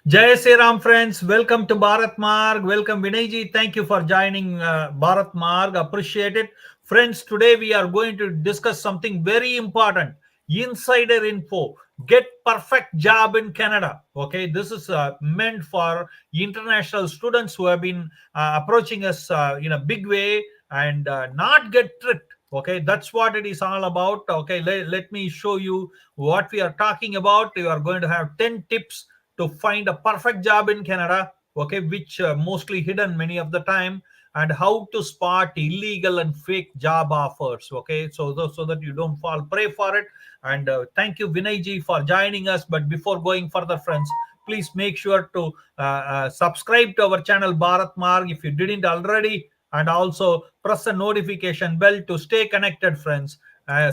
Jai Sri Ram, friends. Welcome to Bharat Marg. Welcome Vinay Ji. Thank you for joining Bharat Marg. Appreciate it. Friends, today we are going to discuss something very important. Insider info. Get perfect job in Canada. Okay, this is meant for international students who have been approaching us in a big way and not get tricked. Okay, that's what it is all about. Okay, let me show you what we are talking about. You are going to have 10 tips to find a perfect job in Canada, okay, which mostly hidden many of the time, and how to spot illegal and fake job offers, okay, so that you don't fall prey for it. And thank you, Vinay Ji, for joining us. But before going further, friends, please make sure to subscribe to our channel Bharat Marg if you didn't already, and also press the notification bell to stay connected, friends,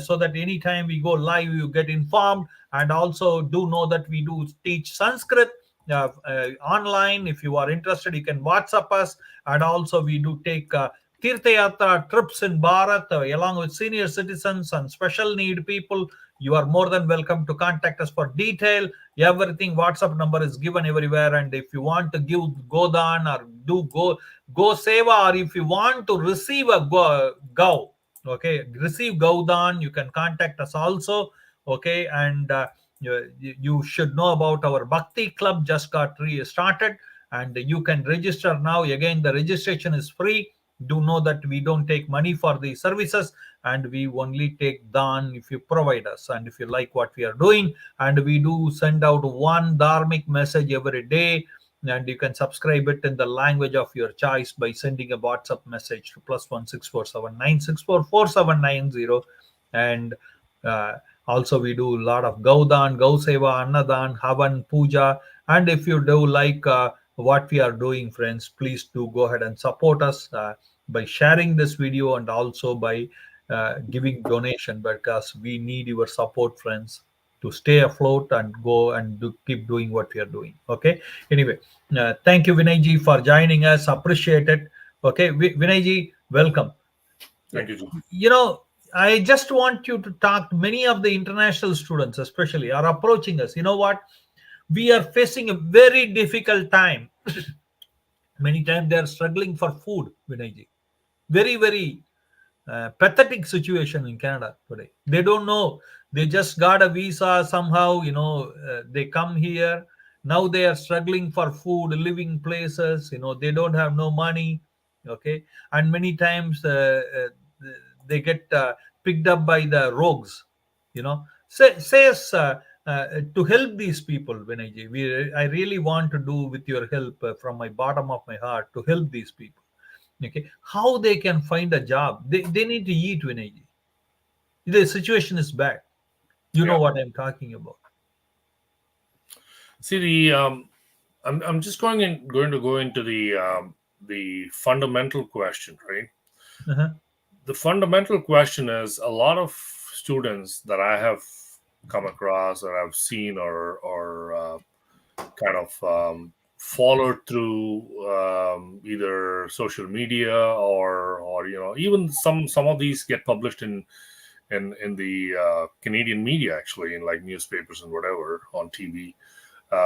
so that anytime we go live, you get informed. And also do know that we do teach Sanskrit online. If you are interested, you can WhatsApp us. And also we do take Tirtha Yatra trips in Bharat along with senior citizens and special need people. You are more than welcome to contact us for detail. Everything, WhatsApp number is given everywhere. And if you want to give Godan or do go Seva, or if you want to receive a Gau, okay, receive Gaudan, you can contact us also. Okay, and you should know about our Bhakti Club just got restarted, and you can register now. Again, the registration is free. Do know that we don't take money for the services, and we only take dan if you provide us and if you like what we are doing. And we do send out one dharmic message every day, and you can subscribe it in the language of your choice by sending a WhatsApp message to +16479644790. And uh, also we do a lot of Gaudan, Gauseva, Annadan, Havan, Puja. And if you do like what we are doing, friends, please do go ahead and support us by sharing this video, and also by giving donation, because we need your support, friends, to stay afloat and go and keep doing what we are doing. Okay. Anyway, thank you, Vinay Ji, for joining us. Appreciate it. Okay, Vinay Ji, welcome. Thank you, Joe. You know, I just want you to talk. Many of the international students, especially, are approaching us. You know what? We are facing a very difficult time. Many times they are struggling for food, Vinay Ji. Very, very pathetic situation in Canada today. They don't know. They just got a visa somehow. They come here. Now they are struggling for food, living places. They don't have no money. Okay, and many times they get picked up by the rogues. Says to help these people, Vinayji. I really want to do with your help from my bottom of my heart to help these people. Okay, how they can find a job? They need to eat, Vinayji. The situation is bad. You know Yeah. what I'm talking about. See I'm just going to go into the fundamental question, right? Uh-huh. The fundamental question is, a lot of students that I have come across, or I've seen, or kind of followed through either social media, or even some of these get published in the Canadian media, actually, in like newspapers and whatever, on TV.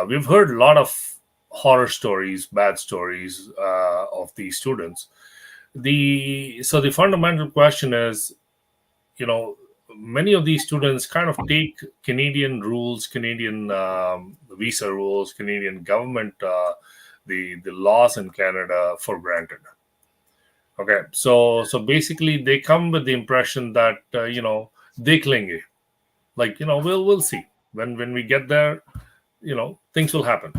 We've heard a lot of horror stories, bad stories of these students. The fundamental question is, you know, many of these students kind of take Canadian rules, Canadian visa rules, Canadian government, the laws in Canada for granted. Okay, so basically they come with the impression that they clingy, like, we'll see when we get there, things will happen.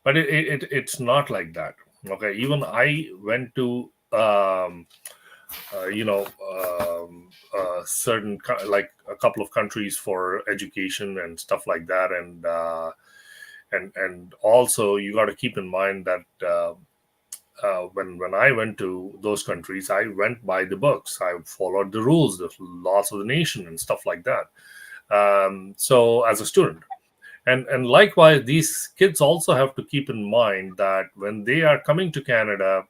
But it's not like that. Okay, even I went to certain like a couple of countries for education and stuff like that. And also, you got to keep in mind that when I went to those countries, I went by the books. I followed the rules, the laws of the nation, and stuff like that. So as a student, and likewise, these kids also have to keep in mind that when they are coming to Canada,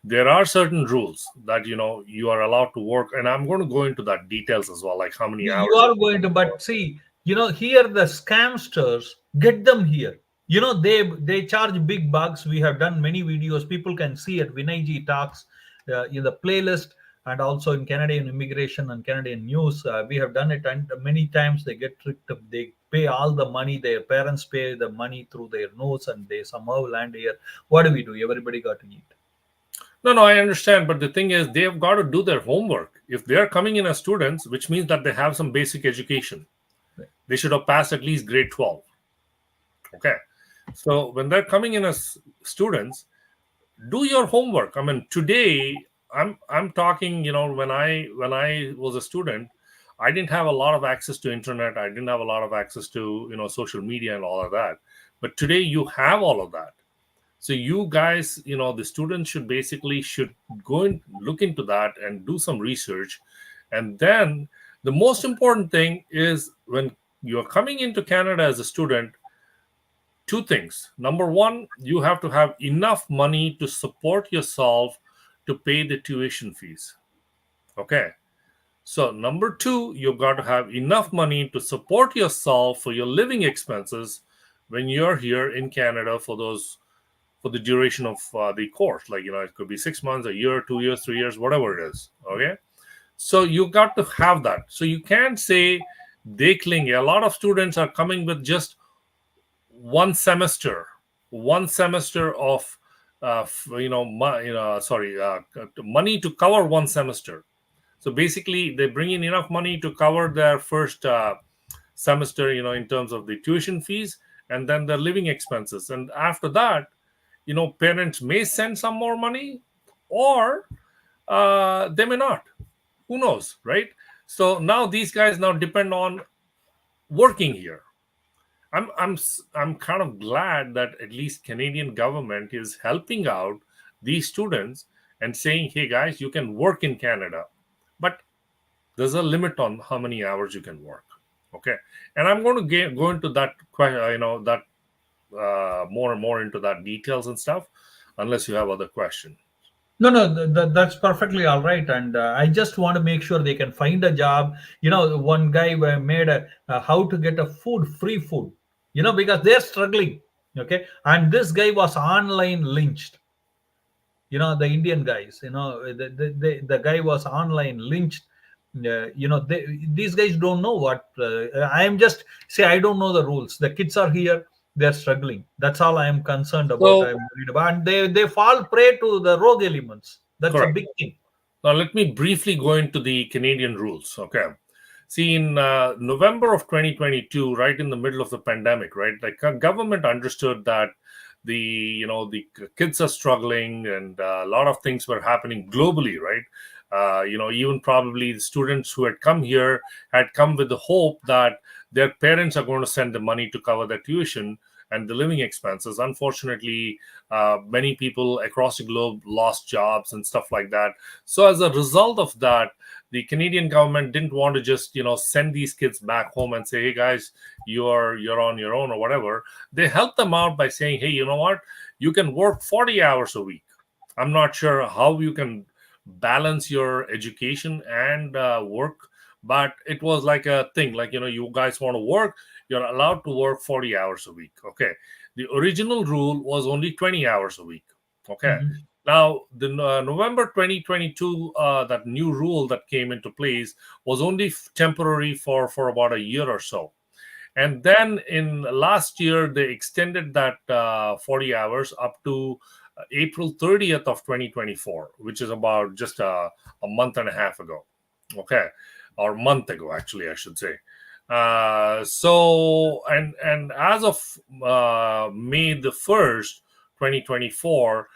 there are certain rules that you are allowed to work. And I'm going to go into that details as well, like how many You hours. are going to, but see, here the scamsters get them here. They charge big bucks. We have done many videos. People can see at Vinay Ji talks in the playlist, and also in Canadian immigration and Canadian news. We have done it, and many times they get tricked. They pay all the money. Their parents pay the money through their nose, and they somehow land here. What do we do? Everybody got to eat. No, no, I understand. But the thing is, they've got to do their homework. If they're coming in as students, which means that they have some basic education, they should have passed at least grade 12. Okay. So when they're coming in as students, do your homework. I mean, today I'm talking, when I was a student, I didn't have a lot of access to internet. I didn't have a lot of access to, social media and all of that. But today you have all of that. So you guys, the students should go and look into that and do some research. And then the most important thing is, when you're coming into Canada as a student, two things. Number one, you have to have enough money to support yourself to pay the tuition fees. Okay. So number two, you've got to have enough money to support yourself for your living expenses when you're here in Canada for the duration of the course. Like, it could be 6 months, a year, 2 years, 3 years, whatever it is. Okay. So you got to have that. So you can't say they cling. A lot of students are coming with just one semester, of money to cover one semester. So basically, they bring in enough money to cover their first semester, in terms of the tuition fees, and then their living expenses. And after that, parents may send some more money, or they may not. Who knows, right? So now these guys now depend on working here. I'm kind of glad that at least Canadian government is helping out these students and saying, hey guys, you can work in Canada, but there's a limit on how many hours you can work. Okay. And I'm going to go into that that more and more into that details and stuff, unless you have other questions. No, no, that's perfectly all right. And I just want to make sure they can find a job. One guy made a how to get a free food, because they're struggling. Okay. And this guy was online lynched. The Indian guys, the guy was online lynched. These guys don't know what. I am just say I don't know the rules. The kids are here. They're struggling. That's all I am concerned about. So, I'm worried about, and they fall prey to the rogue elements. That's a correct. big thing. Now, let me briefly go into the Canadian rules. Okay. See, in November of 2022, right in the middle of the pandemic, right, like government understood that the kids are struggling, and a lot of things were happening globally, right? Even probably the students who had come here had come with the hope that their parents are going to send the money to cover their tuition and the living expenses. Unfortunately, many people across the globe lost jobs and stuff like that. So as a result of that, the Canadian government didn't want to just send these kids back home and say, hey guys, you're on your own or whatever. They helped them out by saying, hey, you know what, you can work 40 hours a week. I'm not sure how you can balance your education and work, but it was like a thing, like, you guys want to work, you're allowed to work 40 hours a week. Okay. The original rule was only 20 hours a week. Okay. Mhm. Now, the November 2022, that new rule that came into place was only temporary for about a year or so. And then in last year, they extended that 40 hours up to April 30th of 2024, which is about just a month and a half ago. Okay. Or month ago, actually, I should say. And as of May the 1st, 2024,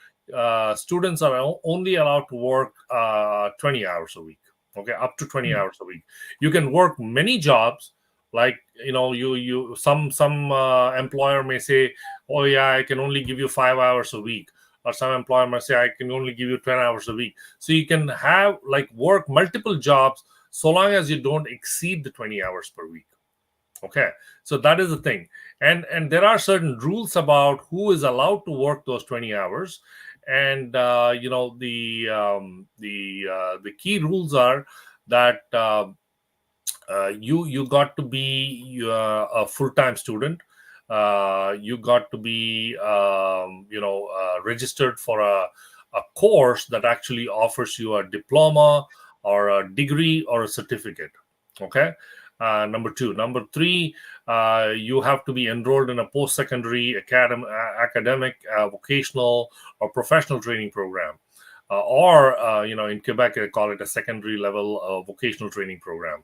students are only allowed to work 20 hours a week. Okay, up to 20 hours a week. You can work many jobs. Like, you some employer may say, oh yeah, I can only give you 5 hours a week, or some employer may say, I can only give you 10 hours a week. So you can have like work multiple jobs, so long as you don't exceed the 20 hours per week. Okay. So that is the thing. And there are certain rules about who is allowed to work those 20 hours. And the key rules are that you got to be a full-time student. you got to be registered for a course that actually offers you a diploma or a degree or a certificate. Okay. Number two. Number three, you have to be enrolled in a post-secondary academic, vocational, or professional training program. In Quebec, they call it a secondary level vocational training program.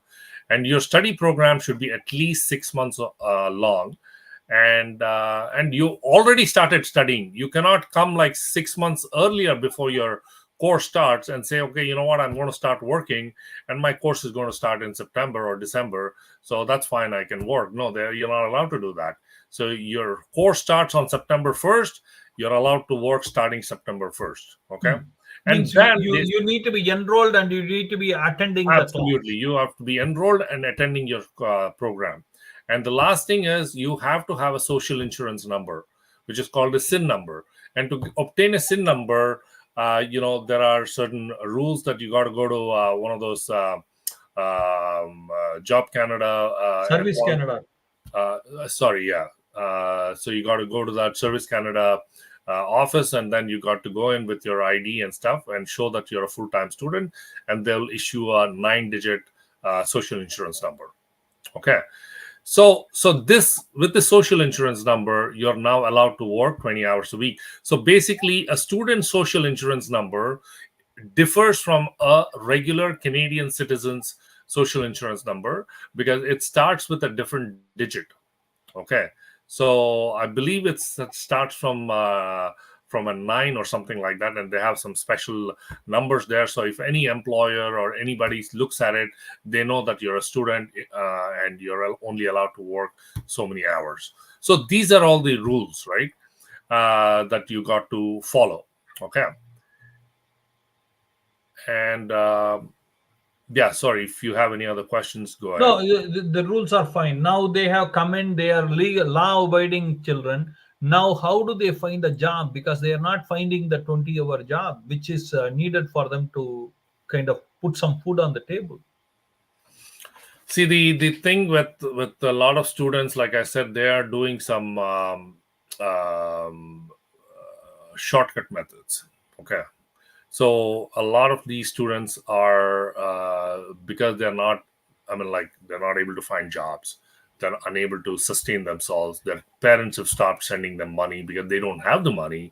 And your study program should be at least 6 months long. And you already started studying. You cannot come like 6 months earlier before your course starts and say, okay, you know what, I'm going to start working, and my course is going to start in September or December, so that's fine, I can work. No, you're not allowed to do that. So your course starts on September 1st. You're allowed to work starting September 1st. Okay. And Means then you need to be enrolled and you need to be attending the absolutely, class. you have to be enrolled and attending your program. And the last thing is you have to have a social insurance number, which is called a SIN number. And to obtain a SIN number, there are certain rules that you got to go to one of those Job Canada. Service Canada. Sorry, yeah. So you got to go to that Service Canada office, and then you got to go in with your ID and stuff and show that you're a full-time student, and they'll issue a 9-digit social insurance number. Okay. So this, with the social insurance number, you're now allowed to work 20 hours a week. So basically, a student social insurance number differs from a regular Canadian citizen's social insurance number because it starts with a different digit. Okay. So I believe it starts from a 9 or something like that, and they have some special numbers there. So if any employer or anybody looks at it, they know that you're a student and you're only allowed to work so many hours. So these are all the rules, right, that you got to follow. Okay. And yeah, sorry, if you have any other questions, go ahead. No, the rules are fine. Now they have come in, they are legal, law-abiding children. Now, how do they find a job? Because they are not finding the 20-hour job, which is needed for them to kind of put some food on the table. See, the thing with a lot of students, like I said, they are doing some shortcut methods. Okay. So a lot of these students are because they're not, they're not able to find jobs. They're unable to sustain themselves. Their parents have stopped sending them money because they don't have the money,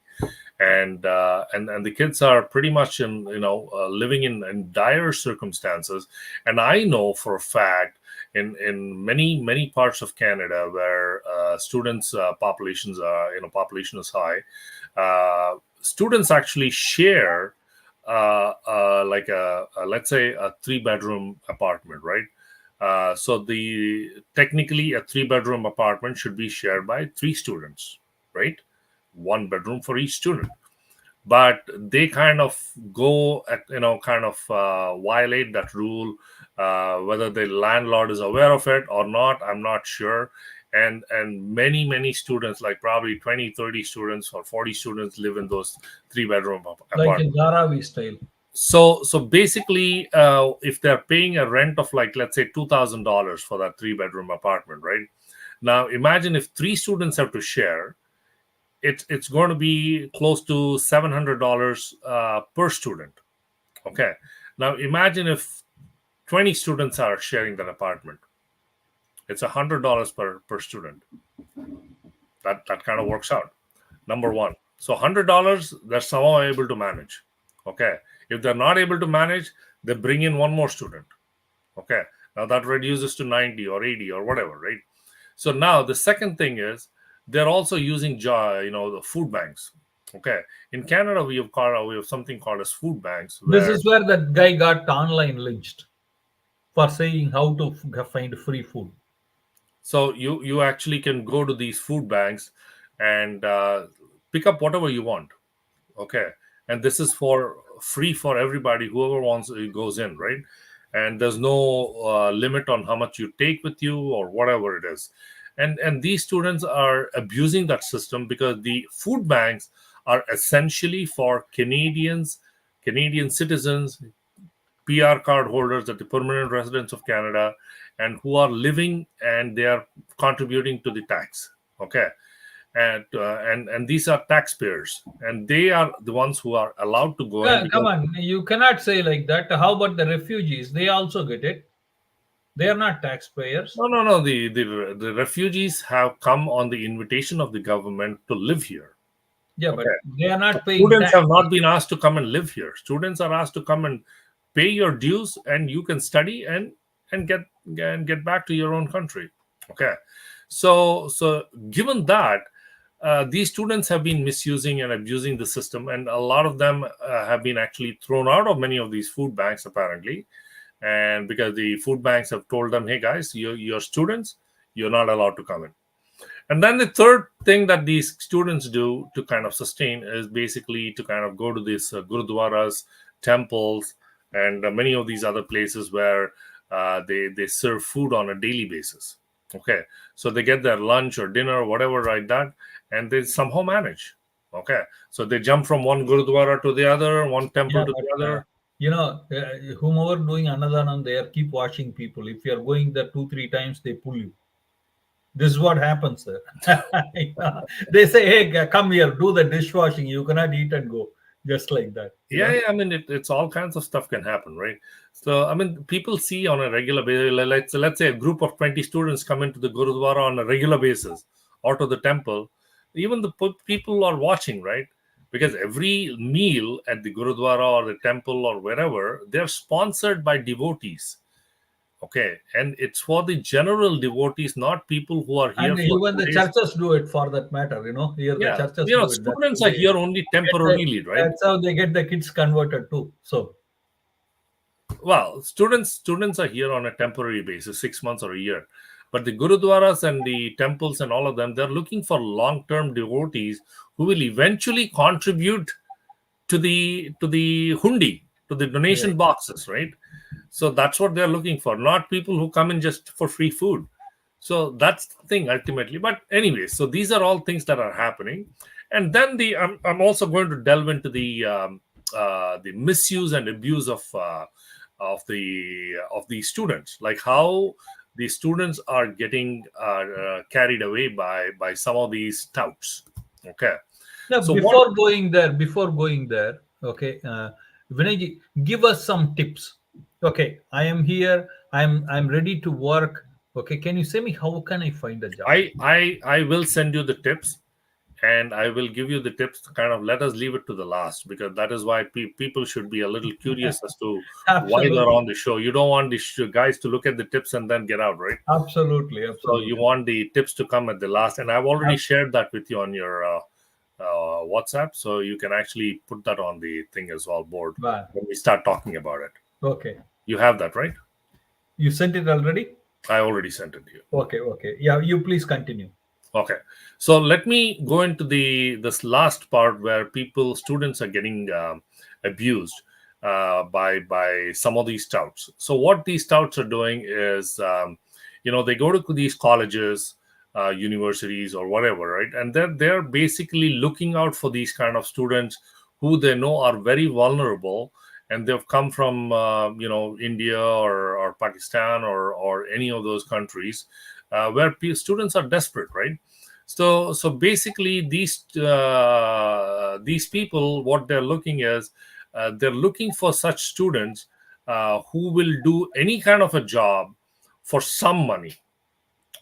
and the kids are pretty much living in dire circumstances. And I know for a fact in many parts of Canada where students population is high, students actually share like let's say a 3-bedroom apartment, right? So technically a 3-bedroom apartment should be shared by 3 students, right? 1 bedroom for each student. But they kind of go violate that rule. Whether the landlord is aware of it or not, I'm not sure. And many students, like probably 20-30 students or 40 students, live in those 3-bedroom apartments. Like in Dharavi style. So basically, if they're paying a rent of, like, let's say $2,000 for that 3-bedroom apartment, right? Now imagine if 3 students have to share, it's going to be close to $700 per student. Okay. Now imagine if 20 students are sharing that apartment. It's $100 per student. That kind of works out. Number one. So $100, they're somehow able to manage. Okay. If they're not able to manage, they bring in one more student. Okay. Now that reduces to 90 or 80 or whatever, right? So now the second thing is they're also using the food banks. Okay. In Canada, we have something called as food banks. This is where that guy got online lynched for saying how to find free food. So you actually can go to these food banks and pick up whatever you want. Okay. And this is for free for everybody, whoever wants it goes in, right? And there's no limit on how much you take with you or whatever it is. And these students are abusing that system because the food banks are essentially for Canadian citizens, PR card holders, that the permanent residents of Canada, and who are living and they are contributing to the tax. Okay, and these are taxpayers, and they are the ones who are allowed to go in Come because on, you cannot say like that. How about the refugees? They also get it. They are not taxpayers. no. The refugees have come on the invitation of the government to live here. Yeah, but Okay. they are So not paying students tax. have not been asked to come and live here. Students are asked to come and pay your dues, and you can study and get back to your own country. Okay. So given that, these students have been misusing and abusing the system, and a lot of them have been actually thrown out of many of these food banks apparently, and because the food banks have told them, hey guys, you're students, you're not allowed to come in. And then the third thing that these students do to kind of sustain is basically to kind of go to these gurudwaras, temples, and many of these other places where they serve food on a daily basis. Okay, so they get their lunch or dinner or whatever like that, and they somehow manage. Okay, so they jump from one gurudwara to the other, one temple Yeah, to but the other. whomever doing Annadanan, they are keep washing people. If you are going there 2 3 times, they pull you. This is what happens, sir. Yeah. They say, "Hey, come here, do the dishwashing. You cannot eat and go." Just like that. Yeah, I mean, it's all kinds of stuff can happen, right? So, I mean, people see on a regular basis. Let's say a group of 20 students come into the Gurudwara on a regular basis, or to the temple. Even the people are watching, right? Because every meal at the Gurudwara or the temple or wherever, they're sponsored by devotees. Okay, and it's for the general devotees, not people who are here And for even the 2 days. churches do it for that matter. Here the Yeah, churches do it. That's how students are they here only get the, temporarily, right? that's how they get the kids converted too. So Well, students are here on a temporary basis, 6 months or a year. But the gurudwaras and the temples and all of them, they're looking for long-term devotees who will eventually contribute to the hundi, to the yes. donation boxes, right? So that's what they're looking for, not people who come in just for free food. So that's the thing ultimately. But anyway, so these are all things that are happening. And then I'm also going to delve into the misuse and abuse of the students, like how the students are getting carried away by some of these touts. Okay, Now, so what before going there, okay, Vinay ji, give us some tips. Okay, I am here. I'm ready to work. Okay, can you say me how can I find a job? I will send you the tips, and I will give you the tips to kind of let us leave it to the last, because that is why people should be a little curious as to why they're Absolutely, on the show. You don't want the guys to look at the tips and then get out, right? absolutely, So you absolutely. want the tips to come at the last, and I've already Ab- shared that with you on your WhatsApp, so you can actually put that on the thing as well board Wow. when we start talking about it. Okay, You have that, right? you sent it already. I already sent it to you. Okay, okay. Yeah, you please continue. Okay, so let me go into the this last part where students are getting abused by some of these touts. So what these touts are doing is, they go to these colleges, universities, or whatever, right? And they're basically looking out for these kind of students who they know are very vulnerable, and they've come from India or Pakistan or any of those countries where students are desperate, right? So basically, these people, what they're looking is, they're looking for such students who will do any kind of a job for some money.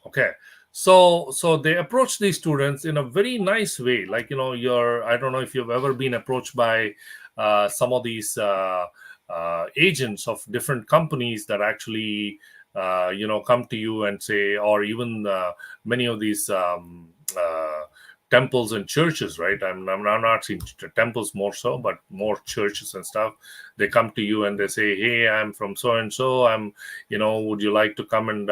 Okay, so they approach these students in a very nice way, like, you're I don't know if you've ever been approached by some of these agents of different companies that actually come to you and say, or even many of these temples and churches, right? I'm not seeing temples more so, but more churches and stuff. They come to you and they say, hey, I'm from so and so, would you like to come and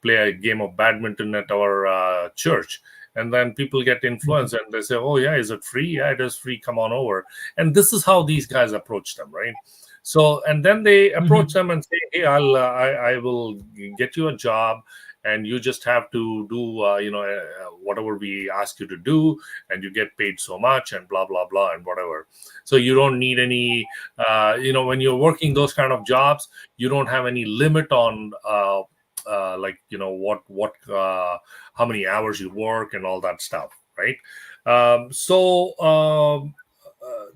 play a game of badminton at our church? And then people get influenced and they say, oh yeah, is it free? Yeah, it is free, come on over. And this is how these guys approach them, right? So, and then they approach Mhm. them and say, hey, I will get you a job, and you just have to do whatever we ask you to do, and you get paid so much, and blah blah blah, and whatever. So you don't need any when you're working those kind of jobs, you don't have any limit on like how many hours you work and all that stuff, right?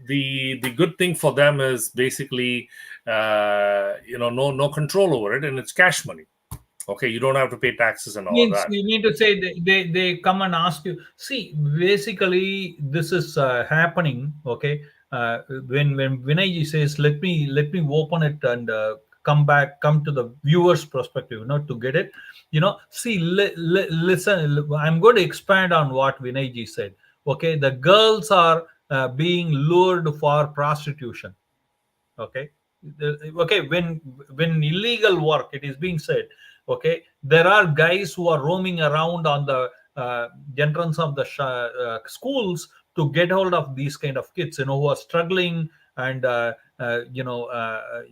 The good thing for them is basically no control over it, and it's cash money. Okay, you don't have to pay taxes and all of Means that. you mean to say they come and ask you. See, basically this is happening. Okay, when Vinayji says, let me open it and come to the viewer's perspective, to get it. See, listen. I'm going to expand on what Vinayji said. Okay, the girls are being lured for prostitution. Okay. Okay, when illegal work, it is being said. Okay, there are guys who are roaming around on the entrance of the schools to get hold of these kind of kids, who are struggling, and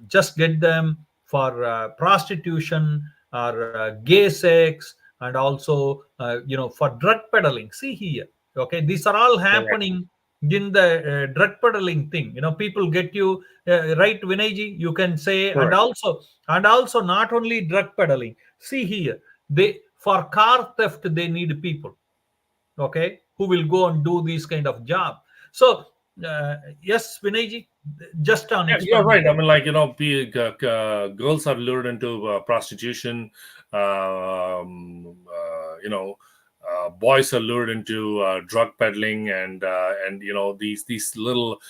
just get them for prostitution or gay sex, and also for drug peddling. See here. Okay, these are all Correct. happening in the drug peddling thing. People get you, right, Vinayji, you can say. and Correct. also and also not only drug peddling. See here, they for car theft they need people, okay, who will go and do these kind of job. So yes, Vinayji, just on Yeah, you're expanding right. I that. mean, girls are lured into prostitution. Boys are lured into drug peddling, and these little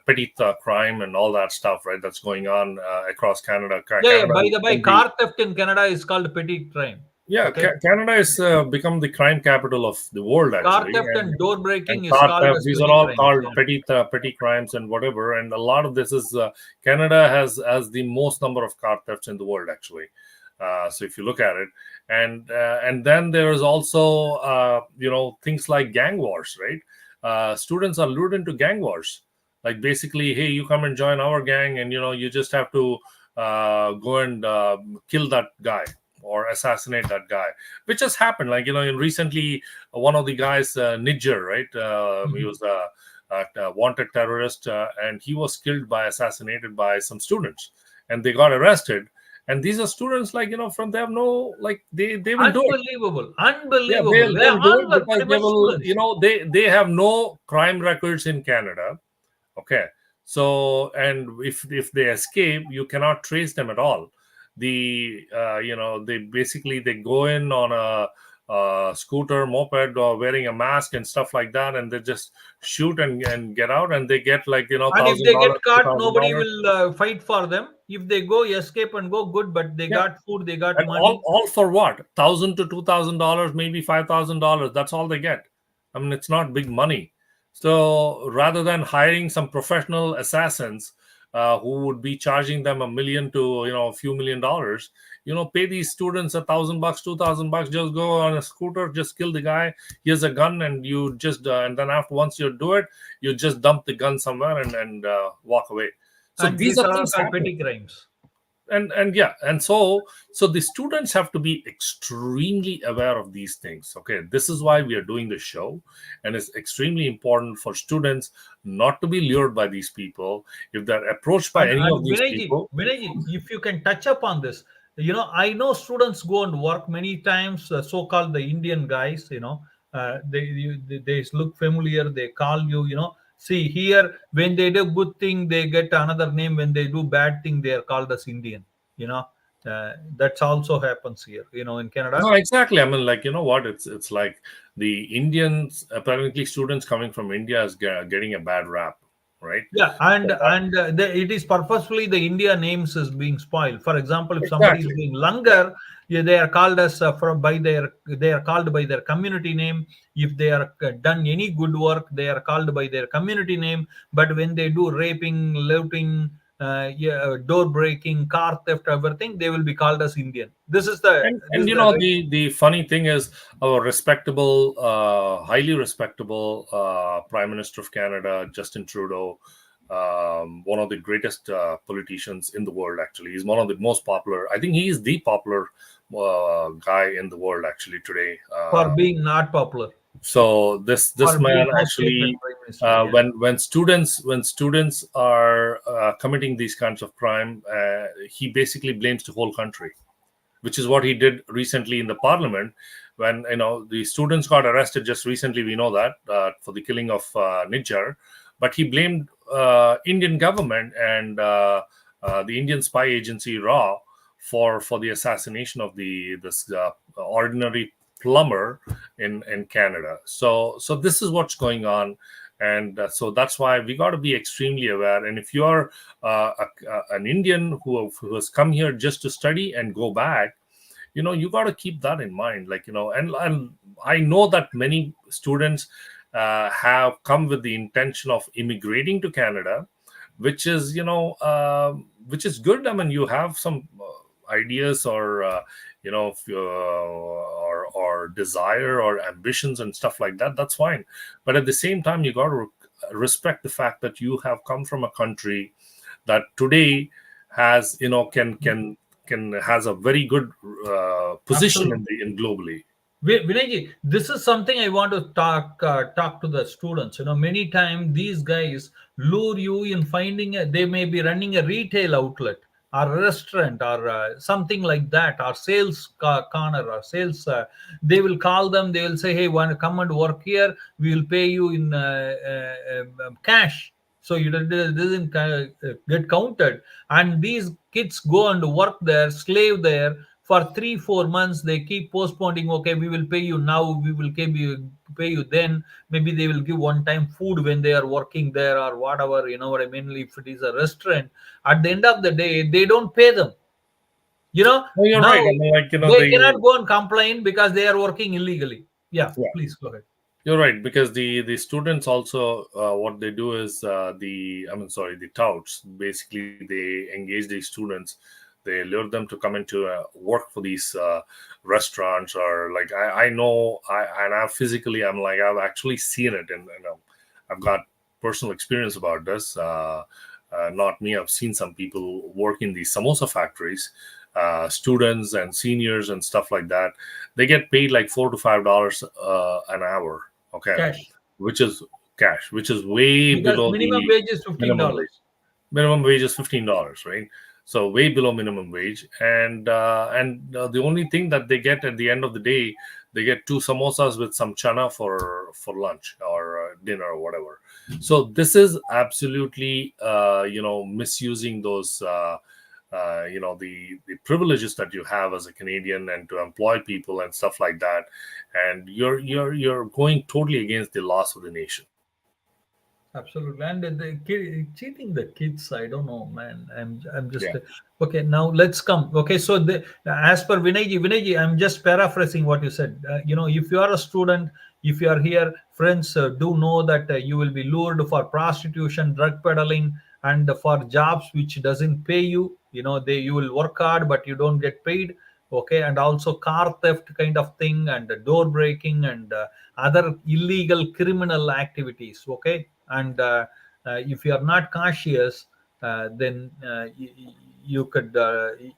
petty crime and all that stuff, right? That's going on across Canada. Yeah, yeah, Canada by has the way, become the car theft in Canada is called petty crime. Yeah, Okay, Canada has become the crime capital of the world, car actually, theft and door and breaking is car called theft. as These are petty all crimes. called Yeah. petty crimes and whatever. And a lot of this is Canada has the most number of car thefts in the world, actually. So if you look at it, and then there is also things like gang wars, right? Students are lured into gang wars, like basically, hey, you come and join our gang, and you just have to go and kill that guy or assassinate that guy, which has happened. Like in recently, one of the guys, Niger, right? He Mhm. was a wanted terrorist, and he was killed by assassinated by some students, and they got arrested. And these are students, like from they have no, like they will do it. Unbelievable, Yeah, unbelievable. they'll They they'll do all it were because pretty much students. they have no crime records in Canada. Okay, so and if they escape, you cannot trace them at all. They basically they go in on a scooter, moped, or wearing a mask and stuff like that, and they just shoot and get out, and they get like And if thousand they get dollars, two caught, thousand nobody dollars. will fight for them. If they go escape and go, good, but they Yeah, got food, they got and all money. all for what? $1,000 to $2,000, maybe $5,000. That's all they get. I mean, it's not big money. So rather than hiring some professional assassins who would be charging them $1 million to a few $1 million, pay these students $1,000, $2,000. Just go on a scooter, just kill the guy. Here's a gun, and you just and then after once you do it, you just dump the gun somewhere and walk away. So And these these are are all things called happening. petty crimes. And yeah, and so the students have to be extremely aware of these things. Okay, this is why we are doing the show, and it's extremely important for students not to be lured by these people. If they're approached by any of And these Vinayji, people, Vinayji, if you can touch upon this, I know students go and work many times. So-called the Indian guys, they look familiar. They call you. See here, when they do good thing, they get another name. When they do bad thing, they are called as Indian. You know, that's also happens here. In Canada. no, exactly. I mean, like, you know what, it's like the Indians, apparently students coming from India is getting a bad rap, right? Yeah, So it is purposefully the India names is being spoiled. For example, if somebody is exactly. being Yeah. Langar, yeah, they are called as they are called by their community name. If they are done any good work, they are called by their community name. But when they do raping, looting, door breaking, car theft, everything, they will be called as Indian. This And is the right. the funny thing is, our respectable, highly respectable Prime Minister of Canada, Justin Trudeau, one of the greatest politicians in the world. Actually, he's one of the most popular. I think he is the popular guy in the world actually today. For being not popular, So this for man being most hated actually, prime minister. Yeah. when students are committing these kinds of crime, he basically blames the whole country. which is what he did recently in the parliament when the students got arrested just recently. We know that for the killing of Nijjar, but he blamed Indian government and the Indian spy agency RAW for the assassination of this ordinary plumber in Canada. So this is what's going on, and so that's why we got to be extremely aware. And if you are an Indian who has come here just to study and go back, you got to keep that in mind. And I know that many students have come with the intention of immigrating to Canada, which is which is good. I mean, you have some ideas or or desire or ambitions and stuff like that. That's fine, but at the same time, you got to respect the fact that you have come from a country that today has can has a very good position Absolutely. in globally. Vinay, this is something I want to talk to the students. Many times these guys lure you in finding they may be running a retail outlet or a restaurant or something like that, or sales corner or sales. They will call them. They will say, "Hey, want to come and work here? We will pay you in cash." So you doesn't get counted, and these kids go and work there, slave there for 3 4 months. They keep postponing. Okay, we will pay you now, we will pay you then. Maybe they will give one time food when they are working there or whatever. You know what I mean? If it is a restaurant, at the end of the day they don't pay them. you know No, you're Now right. I mean, they cannot go and complain because they are working illegally. Yeah, yeah, please go ahead. you're right, because the students also what they do is the touts basically, they engage these students, they lure them to come into work for these restaurants, or like I know and I physically, I've actually seen it, and I've got personal experience about this. Not me, I've seen some people work in these samosa factories, students and seniors and stuff like that. They get paid like $4 to $5 an hour. Okay, Cash, which is cash, which is way because below minimum the wage is minimum wage. $15. Minimum wage is $15, right? So way below minimum wage, and the only thing that they get at the end of the day, they get two samosas with some chana for lunch or dinner or whatever. So this is absolutely misusing those the privileges that you have as a Canadian, and to employ people and stuff like that, and you're going totally against the laws of the nation. Absolutely, and cheating the kids. I don't know, man. I'm just Yeah, okay. Now let's come. Okay, so as per Vinayji, I'm just paraphrasing what you said. If you are a student, if you are here, friends, do know that you will be lured for prostitution, drug peddling, and for jobs which doesn't pay you. You will work hard, but you don't get paid. Okay, and also car theft kind of thing, and door breaking, and other illegal criminal activities. Okay, and if you are not cautious, then you could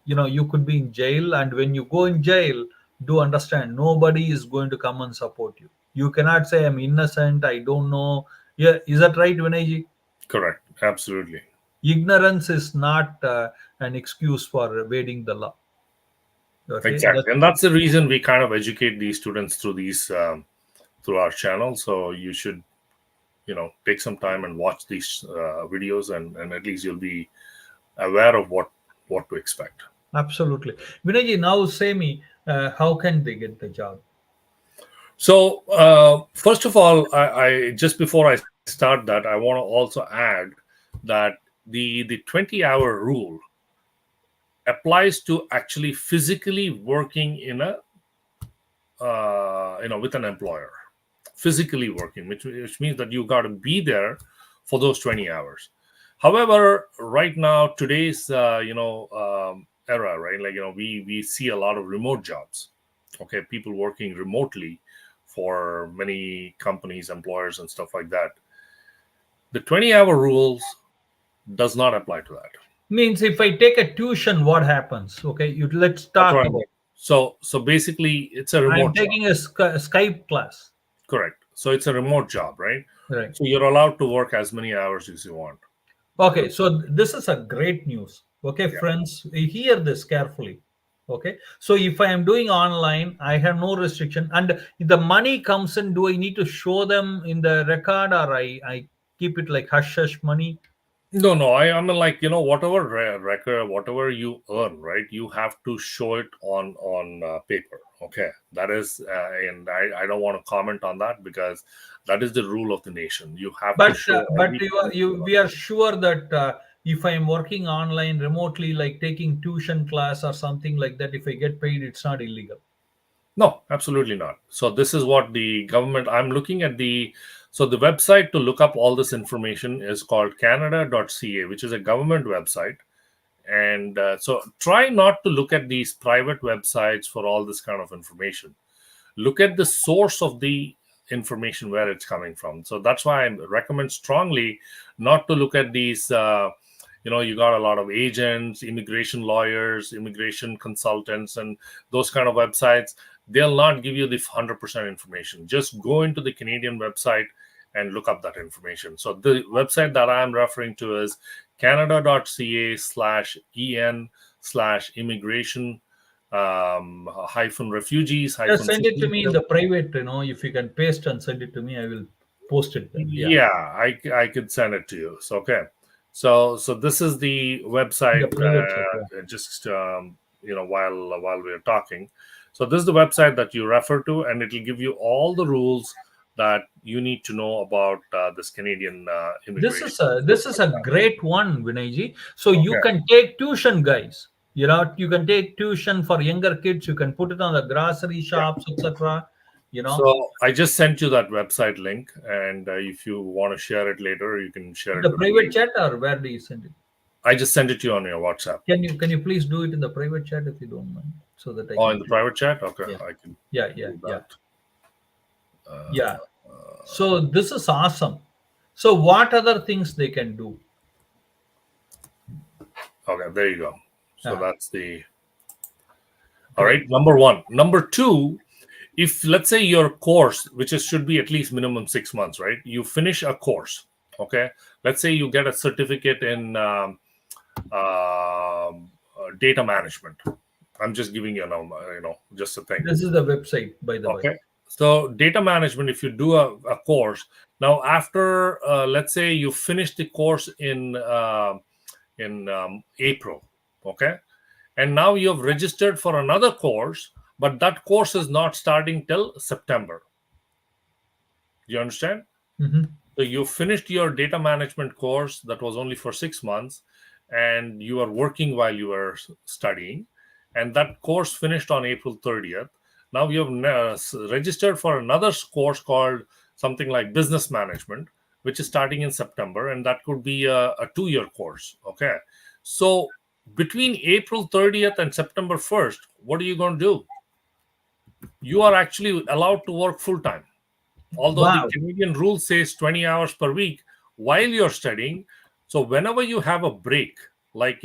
you could be in jail. And when you go in jail, do understand, nobody is going to come and support you. You cannot say I'm innocent, I don't know. Yeah, is that right, Vinayji? correct, absolutely. Ignorance is not an excuse for evading the law. Okay, that's Exactly, and that's the reason we kind of educate these students through these through our channel. So you should, take some time and watch these videos, and at least you'll be aware of what to expect. absolutely. Vinayji, now say me, how can they get the job? So first of all, I just before I start that, I want to also add that the 20-hour rule applies to actually physically working in a with an employer, physically working, which means that you got to be there for those 20 hours. However, right now, today's era, right, like we see a lot of remote jobs. Okay, people working remotely for many companies, employers, and stuff like that. The 20-hour rules does not apply to that. Means if I take a tuition, what happens? Okay, let's That's talk what I'm about. saying. So basically, it's a I'm remote job. taking a Skype class. Correct. So it's a remote job, right? Right. So you're allowed to work as many hours as you want. Okay, so this is a great news. Okay, Yeah. friends, hear this carefully. Okay, so if I am doing online, I have no restriction, and if the money comes in, do I need to show them in the record, or I keep it like hush hush money? No, no. I mean, like, whatever record, whatever you earn, right? You have to show it on paper. Okay, that is, and I don't want to comment on that because that is the rule of the nation. You have to show But every. we are sure that if I am working online remotely, like taking tuition class or something like that, if I get paid, it's not illegal. No, absolutely not. So this is what the government. I'm looking at the. So the website to look up all this information is called Canada.ca, which is a government website. And so try not to look at these private websites for all this kind of information. Look at the source of the information, where it's coming from. So that's why I recommend strongly not to look at these. You got a lot of agents, immigration lawyers, immigration consultants, and those kind of websites. They'll not give you the 100% information. Just go into the Canadian website and look up that information. So the website that I'm referring to is canada.ca/en/immigration hyphen refugees Just hyphen send it to me in citizenship. the private. If you can paste and send it to me, I will post it there. Yeah, Yeah, I could send it to you. So okay, so this is the in the website. private chat. Yeah. Just while we are talking, so this is the website that you refer to, and it will give you all the rules that you need to know about this Canadian immigration This is a program. great one, Vinayji. So you Okay. can take tuition, guys. You can take tuition for younger kids. You can put it on the grocery Yeah. shops, etc. You know, So I just sent you that website link, and if you want to share it later, you can share in it the with me. private chat, or where do you send it? I just sent it to you on your WhatsApp. Can you please do it in the private chat if you don't mind, so that I Oh, can in the see it? private chat? Okay, Yeah, I can yeah, do yeah, that. yeah. So this is awesome. So what other things they can do? Okay, there you go. So Ah, that's the all right. great. Number one. Number two, if let's say your course, which is should be at least minimum 6 months, right? You finish a course. Okay. Let's say you get a certificate in data management. I'm just giving you a number, just a thing. This is the website, by the way. Okay. So data management, if you do a course now, after let's say you finish the course in April, okay, and now you have registered for another course, but that course is not starting till September. You understand? Hmm. So you finished your data management course that was only for 6 months, and you are working while you are studying, and that course finished on April 30th. Now you have registered for another course called something like business management, which is starting in September, and that could be a 2 year course. Okay. So between April 30th and September 1st, what are you going to do? You are actually allowed to work full time, although the Wow. Canadian rule says 20 hours per week while you're studying. So whenever you have a break, like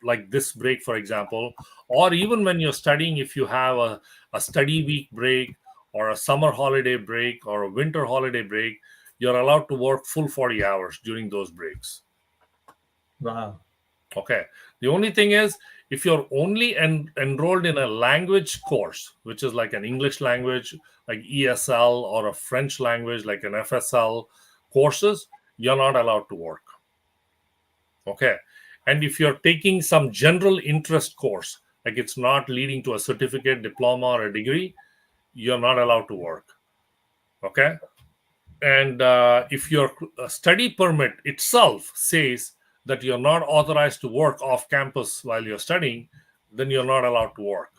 like this break, for example, or even when you're studying, if you have a study week break or a summer holiday break or a winter holiday break, you're allowed to work full 40 hours during those breaks. Wow. Okay. The only thing is, if you're only enrolled in a language course, which is like an English language, like ESL, or a French language, like an FSL courses, you're not allowed to work. Okay. And if you're taking some general interest course, like it's not leading to a certificate, diploma, or a degree, you're not allowed to work. Okay. And if your study permit itself says that you're not authorized to work off campus while you're studying, then you're not allowed to work.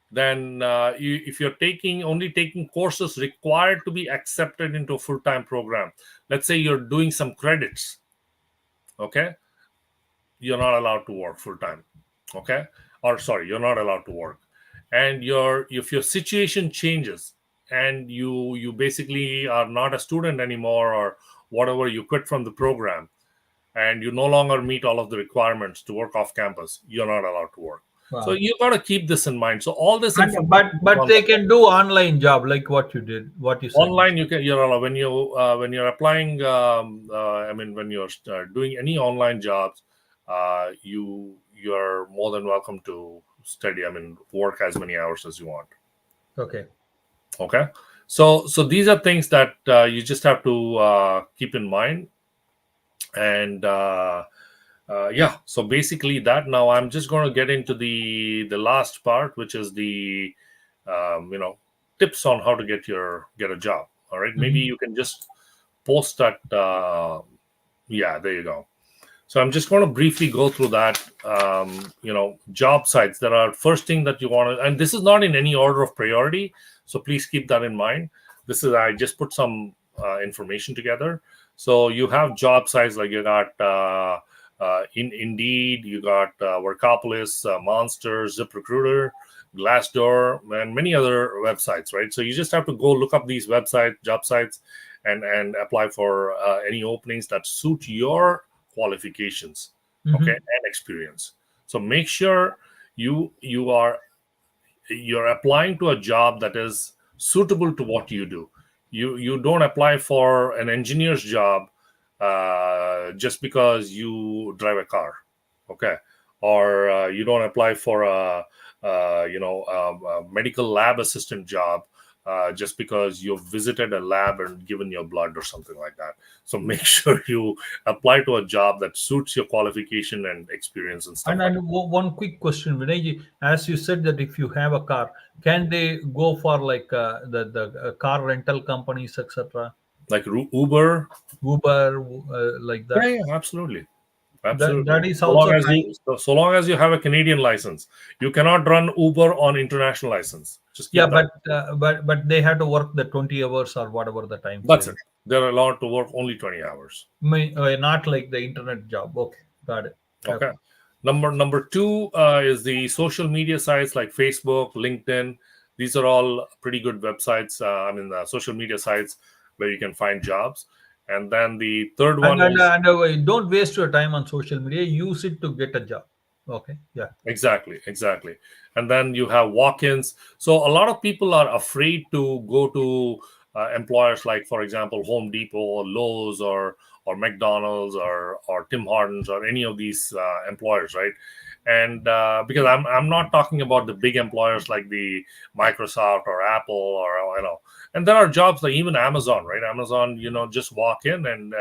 Then if you're taking courses required to be accepted into a full-time program, let's say you're doing some credits, okay, you're not allowed to work full-time. Okay. Or sorry, you're not allowed to work. And if your situation changes, and you basically are not a student anymore, or whatever, you quit from the program, and you no longer meet all of the requirements to work off campus, you're not allowed to work. So Wow. you got to keep this in mind. So all this And information is but on the they can do online job like what you did, what you said. online. You're allowed when you're applying, I mean, when you're doing any online jobs, you're more than welcome to work as many hours as you want. Okay. Okay. So these are things that you just have to keep in mind. And yeah, so basically that. Now I'm just going to get into the last part, which is the tips on how to get a job. All right, maybe Mhm. you can just post that. Yeah, there you go. So I'm just going to briefly go through that. Job sites. There are first thing that you want to, and this is not in any order of priority. So please keep that in mind. This is, I just put some information together. So you have job sites like you got in Indeed, you got Workopolis, Monster, ZipRecruiter, Glassdoor, and many other websites, right? So you just have to go look up these job sites, and apply for any openings that suit your qualifications, okay, Mhm. and experience. So make sure you're applying to a job that is suitable to what you do. You don't apply for an engineer's job just because you drive a car, okay, or you don't apply for a medical lab assistant job just because you've visited a lab and given your blood or something like that. So make sure you apply to a job that suits your qualification and experience and stuff like One quick question, Vinay ji. As you said that if you have a car, can they go for like the car rental companies, etc., that. Like Uber. Uber, like Yeah, that? yeah, absolutely. That Absolutely. is So long also as time. so long as you have a Canadian license, you cannot run Uber on international license. Just Yeah, keep that. but they have to work the 20 hours or whatever the time That's frame. it. They're allowed to work only 20 hours. Not like the internet job. Okay, got it. Okay. Okay. Number two is the social media sites like Facebook, LinkedIn. These are all pretty good websites. Social media sites where you can find jobs. And then the third And one and, is and don't waste your time on social media. Use it to get a job. Okay. Yeah. exactly. And then you have walk-ins. So a lot of people are afraid to go to employers like, for example, Home Depot or Lowe's or McDonald's or Tim Hortons or any of these employers, right? And because I'm not talking about the big employers like the Microsoft or Apple or and there are jobs like even Amazon, right? Amazon, just walk in and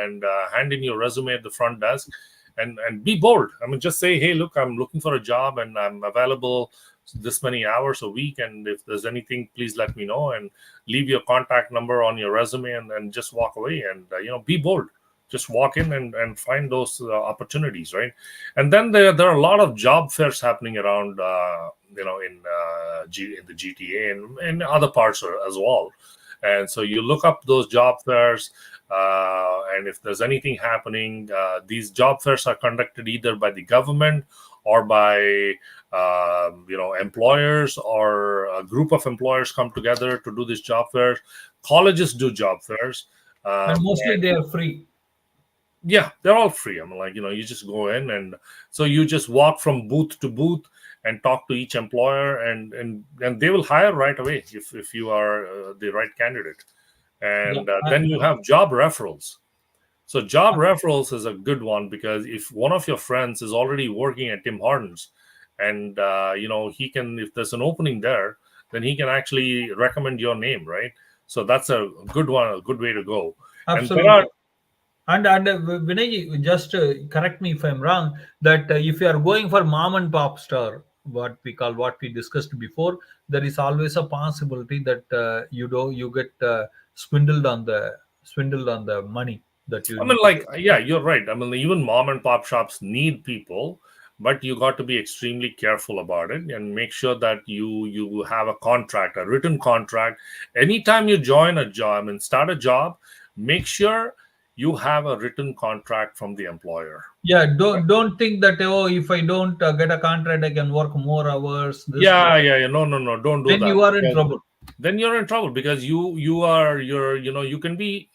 hand in your resume at the front desk, and be bold. I mean, just say, hey, look, I'm looking for a job and I'm available this many hours a week, and if there's anything, please let me know, and leave your contact number on your resume, and just walk away, and be bold. Just walk in and find those opportunities, right? And then there are a lot of job fairs happening around in the GTA and other parts as well. And so you look up those job fairs, and if there's anything happening, these job fairs are conducted either by the government or by employers, or a group of employers come together to do these job fairs. Colleges do job fairs. And um, mostly they are free. yeah, they're all free. You just go in, and so you just walk from booth to booth and talk to each employer, and they will hire right away if you are the right candidate. Yeah. And then you have job referrals. So job referrals is a good one, because if one of your friends is already working at Tim Hortons, and he can, if there's an opening there, then he can actually recommend your name, right? So that's a good one, a good way to go. And there are Absolutely. And Vinay, just correct me if I'm wrong. That if you are going for mom and pop store, what we discussed before, there is always a possibility that you get swindled on the money that you need to pay. Yeah, you're right. I mean, even mom and pop shops need people, but you got to be extremely careful about it and make sure that you have a contract, a written contract. Anytime you join a job and start a job, make sure you have a written contract from the employer. Yeah, don't think that, oh, if I don't get a contract, I can work more hours. This Yeah. No. Don't do then that, you are in because trouble. then you're in trouble, because you can be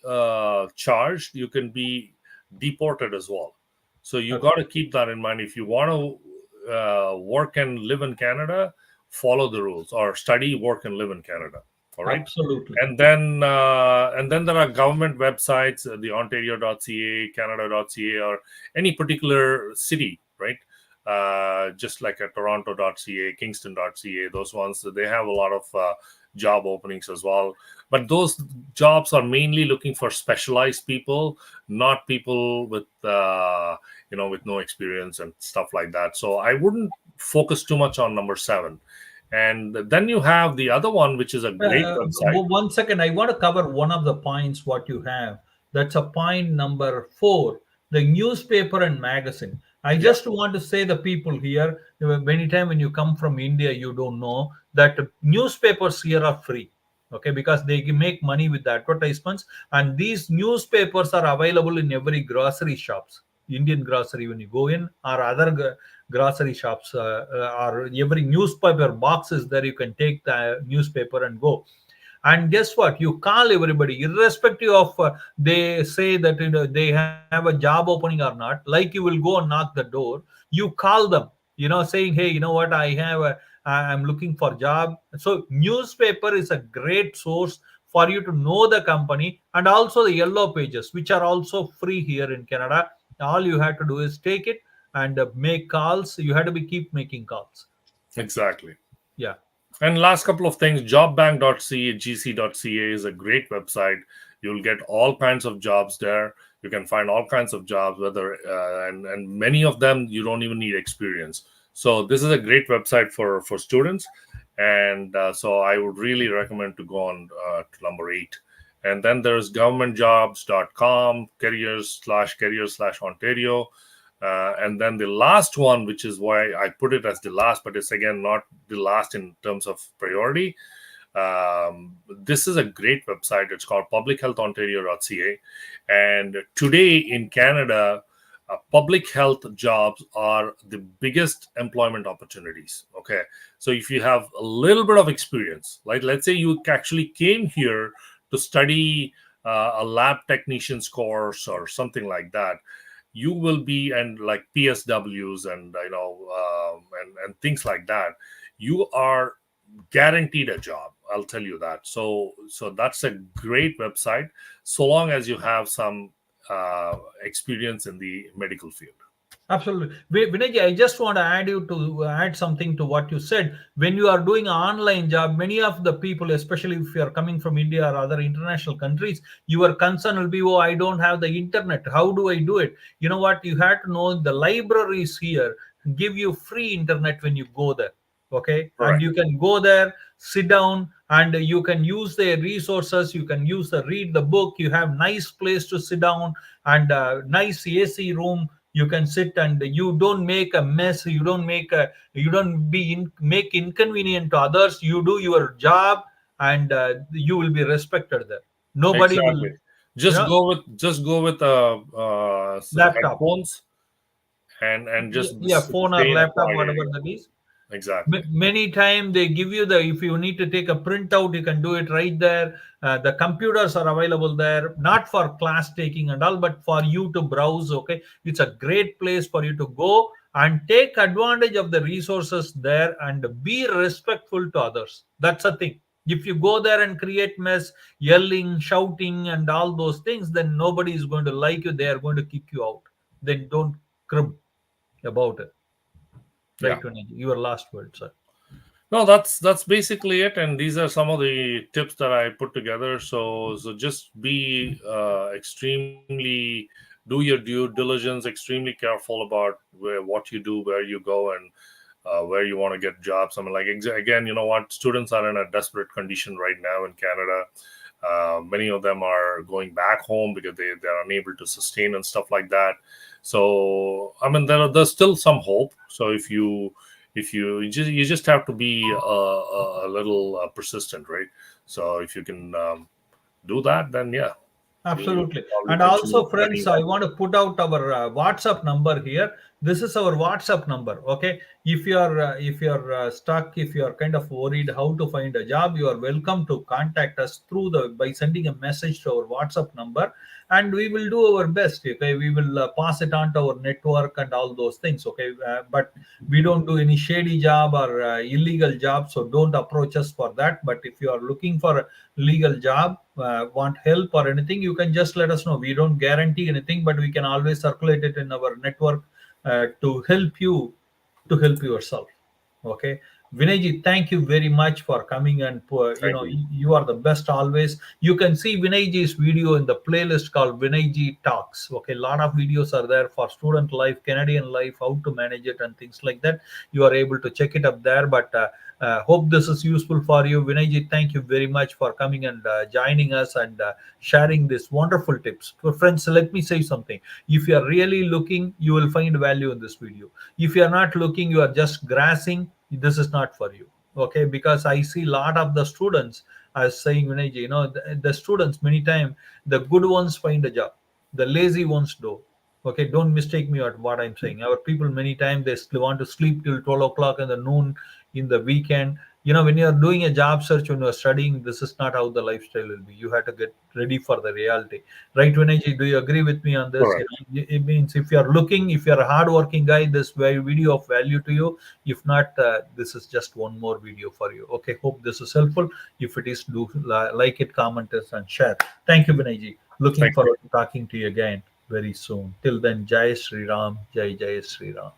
charged, you can be deported as well. So you Okay. got to keep that in mind. If you want to work and live in Canada, follow the rules, or study, work, and live in Canada. All right. Absolutely. And then there are government websites, the ontario.ca, canada.ca, or any particular city, right? just like a toronto.ca, kingston.ca, those ones, they have a lot of job openings as well. But those jobs are mainly looking for specialized people, not people with with no experience and stuff like that. So I wouldn't focus too much on number 7. And then you have the other one, which is a great website. 1 second, I want to cover one of the points what you have. That's a point number 4, the newspaper and magazine. I Yeah, just want to say the people here, many time when you come from India, you don't know that newspapers here are free. Okay, because they make money with the advertisements, and these newspapers are available in every grocery shops. Indian grocery when you go in, or other grocery shops, or every newspaper box is there. You can take the newspaper and go. And guess what? You call everybody, irrespective of they say that they have a job opening or not. Like, you will go and knock the door. You call them, saying, hey, you know what? I'm looking for job. So newspaper is a great source for you to know the company, and also the yellow pages, which are also free here in Canada. All you have to do is take it and make calls. You have to be keep making calls. exactly. Yeah, And last couple of things, jobbank.ca, gc.ca is a great website. You'll get all kinds of jobs there. You can find all kinds of jobs, whether and many of them you don't even need experience. So this is a great website for students, and so I would really recommend to go on to number 8. And then there's governmentjobs.com, careers/Ontario. And then the last one, which is why I put it as the last, but it's again not the last in terms of priority. This is a great website. It's called publichealthontario.ca. And today in Canada, public health jobs are the biggest employment opportunities. Okay. So if you have a little bit of experience, like let's say you actually came here to study a lab technician's course or something like that, you will be, and like PSWs and and things like that, you are guaranteed a job. I'll tell you that. So that's a great website, so long as you have some experience in the medical field. absolutely. Vinay, I just want to add something to what you said. When you are doing an online job, many of the people, especially if you are coming from India or other international countries, your concern will be, oh, I don't have the internet. How do I do it? You know what? You have to know the libraries here give you free internet when you go there. Okay, and Correct. you can go there, sit down, and you can use the resources. You can use the read the book. You have nice place to sit down, and nice AC room. You can sit, and you don't make a mess. You don't make inconvenient to others. You do your job, and you will be respected there. Nobody will, Exactly. Just go with laptop. headphones and just Yeah, phone or stay in a laptop, quiet whatever area. that is. Exactly. Many time they give you the, if you need to take a printout, you can do it right there. The computers are available there, not for class taking and all, but for you to browse. Okay, it's a great place for you to go and take advantage of the resources there and be respectful to others. That's a thing. If you go there and create mess, yelling, shouting, and all those things, then nobody is going to like you. They are going to kick you out. Then don't crib about it. Yeah. Right, Vinay? Your last word, sir. No, that's basically it, and these are some of the tips that I put together. So just be extremely, do your due diligence, extremely careful about what you do, where you go, and where you want to get jobs. I mean, like again, you know what? Students are in a desperate condition right now in Canada. Many of them are going back home because they're unable to sustain and stuff like that. So I mean, there's still some hope. So if you just have to be a little persistent, right? So if you can do that, then yeah, you'll Absolutely. probably And continue also, friends, studying I on. want to put out our WhatsApp number here. This is our WhatsApp number. Okay. If you're stuck, if you are kind of worried how to find a job, you are welcome to contact us through the by sending a message to our WhatsApp number, and we will do our best. Okay. We will pass it on to our network and all those things. Okay. But we don't do any shady job or illegal job, so don't approach us for that. But if you are looking for a legal job, want help or anything, you can just let us know. We don't guarantee anything, but we can always circulate it in our network to help you to help yourself. Okay, Vinayji, thank you very much for coming, and Thank you. you are the best always. You can see Vinayji's video in the playlist called Vinayji Talks. Okay, a lot of videos are there for student life, Canadian life, how to manage it, and things like that. You are able to check it up there. But hope this is useful for you, Vinayji. Thank you very much for coming and joining us, and sharing these wonderful tips. For friends, let me say something. If you are really looking, you will find value in this video. If you are not looking, you are just grasping, this is not for you. Okay, because I see a lot of the students, I was saying, Vinay ji, the students many times, the good ones find a job, the lazy ones do. Okay, don't mistake me at what I'm saying. Our people many times they want to sleep till 12 o'clock in the noon in the weekend. When you're doing a job search, when you're studying, this is not how the lifestyle will be. You have to get ready for the reality. Right, Vinay ji, do you agree with me on this? Correct. It means if you're looking, if you're a hardworking guy, this video of value to you. If not, this is just one more video for you. Okay, hope this is helpful. If it is, do like it, comment it, and share. Thank you, Vinay ji. Looking Thank you. forward to talking to you again very soon. Till then, Jai Sri Ram, Jai Jai Sri Ram.